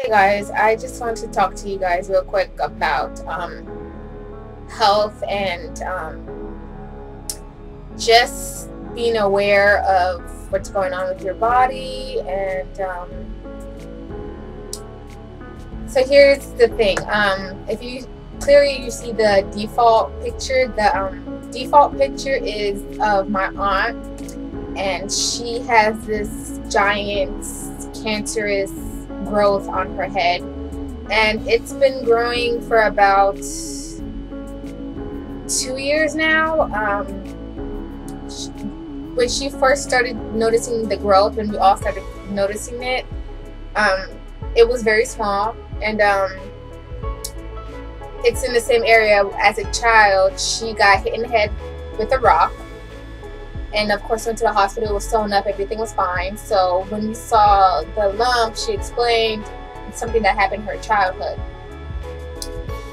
Hey guys, I just want to talk to you guys real quick about health and just being aware of what's going on with your body. And so here's the thing. If you clearly see the default picture, the default picture is of my aunt, and she has this giant cancerous growth on her head, and it's been growing for about 2 years now. When she first started noticing the growth, when we all started noticing it, it was very small, and it's in the same area. As a child, she got hit in the head with a rock, and of course went to the hospital. It was sewn up, everything was fine. So when we saw the lump, she explained it's something that happened in her childhood.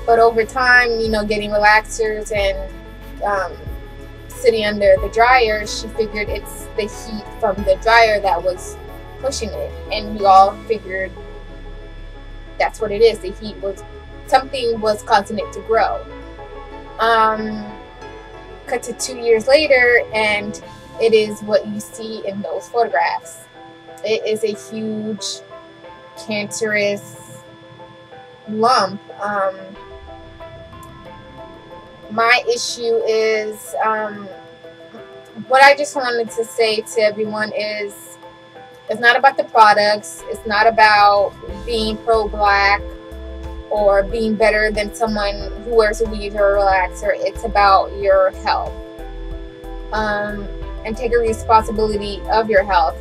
But over time, you know, getting relaxers and sitting under the dryer, she figured it's the heat from the dryer that was pushing it. And we all figured that's what it is. The heat was, something was causing it to grow. Cut to 2 years later, and it is what you see in those photographs. It is a huge cancerous lump. My issue is, what I just wanted to say to everyone is, it's not about the products, it's not about being pro-black or being better than someone who wears a weave or a relaxer. It's about your health. And take a responsibility of your health.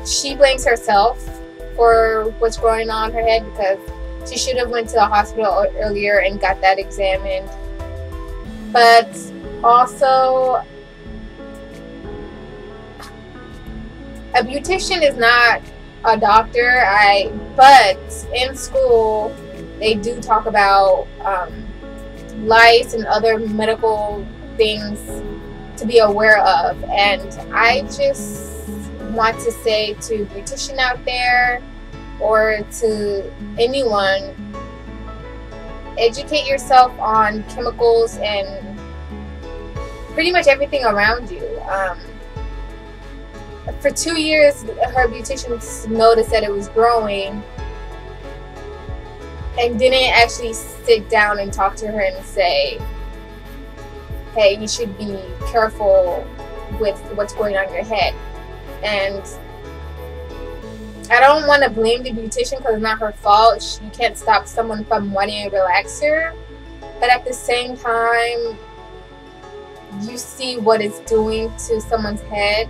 She blames herself for what's going on in her head, because she should have went to the hospital earlier and got that examined. But also, a beautician is not a doctor. But in school, they do talk about lice and other medical things to be aware of. And I just want to say to beautician out there, or to anyone, educate yourself on chemicals and pretty much everything around you. For 2 years, her beautician noticed that it was growing and didn't actually sit down and talk to her and say, hey, you should be careful with what's going on in your head. And I don't want to blame the beautician, because it's not her fault. You can't stop someone from wanting a relaxer. But at the same time, you see what it's doing to someone's head.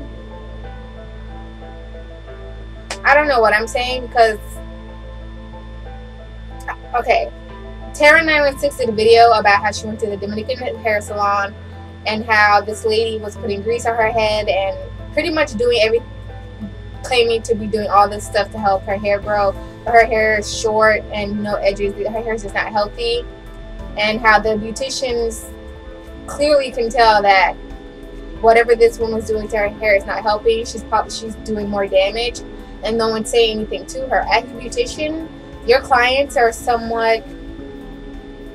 I don't know what I'm saying, because okay, Tara 916 did a video about how she went to the Dominican hair salon, and how this lady was putting grease on her head and pretty much doing everything, claiming to be doing all this stuff to help her hair grow. But her hair is short and no edges. Her hair is just not healthy. And how the beauticians clearly can tell that whatever this woman's doing to her hair is not helping. She's doing more damage, and no one's saying anything to her. As a beautician, your clients are somewhat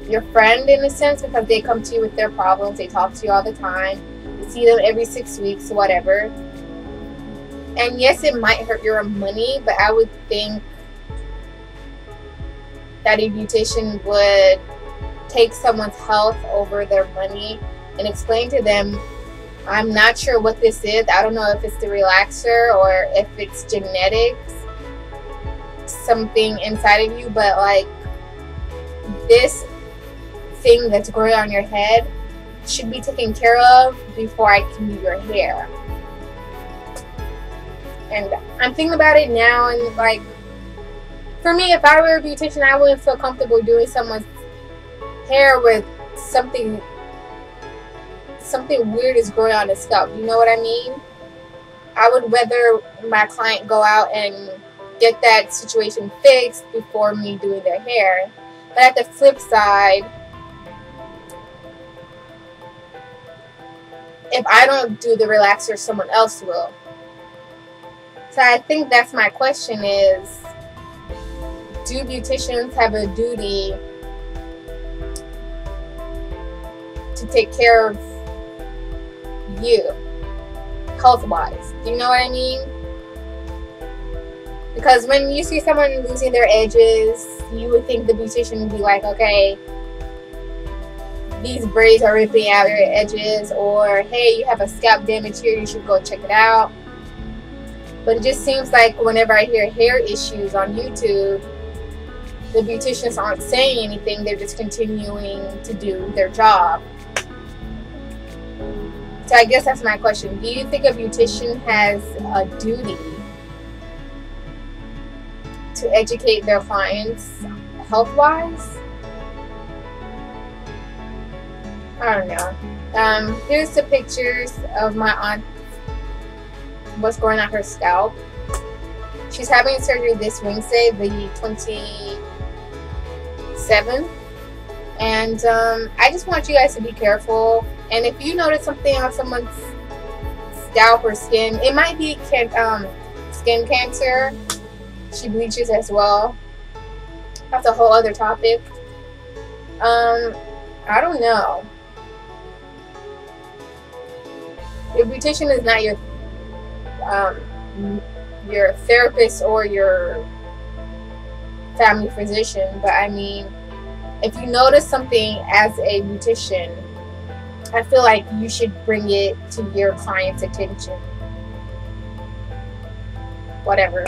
your friend in a sense, because they come to you with their problems. They talk to you all the time. You see them every 6 weeks, whatever. And yes, it might hurt your money, but I would think that a beautician would take someone's health over their money and explain to them, I'm not sure what this is. I don't know if it's the relaxer or if it's genetics, something inside of you, but like, this thing that's growing on your head should be taken care of before I can do your hair. And I'm thinking about it now, and like, for me, if I were a beautician, I wouldn't feel comfortable doing someone's hair with something weird is growing on his scalp. You know what I mean? I would rather my client go out and get that situation fixed before me doing their hair. But at the flip side, if I don't do the relaxer, someone else will. So I think that's my question is, do beauticians have a duty to take care of you health-wise? Do you know what I mean? Because when you see someone losing their edges, you would think the beautician would be like, okay, these braids are ripping out your edges, or hey, you have a scalp damage here, you should go check it out. But it just seems like whenever I hear hair issues on YouTube, the beauticians aren't saying anything, they're just continuing to do their job. So I guess that's my question. Do you think a beautician has a duty to educate their clients health-wise? I don't know. Here's the pictures of my aunt, what's going on her scalp. She's having surgery this Wednesday, the 27th. And I just want you guys to be careful. And if you notice something on someone's scalp or skin, it might be skin cancer. She bleaches as well. That's a whole other topic. I don't know. Your beautician is not your therapist or your family physician, but I mean, if you notice something as a beautician, I feel like you should bring it to your client's attention. Whatever.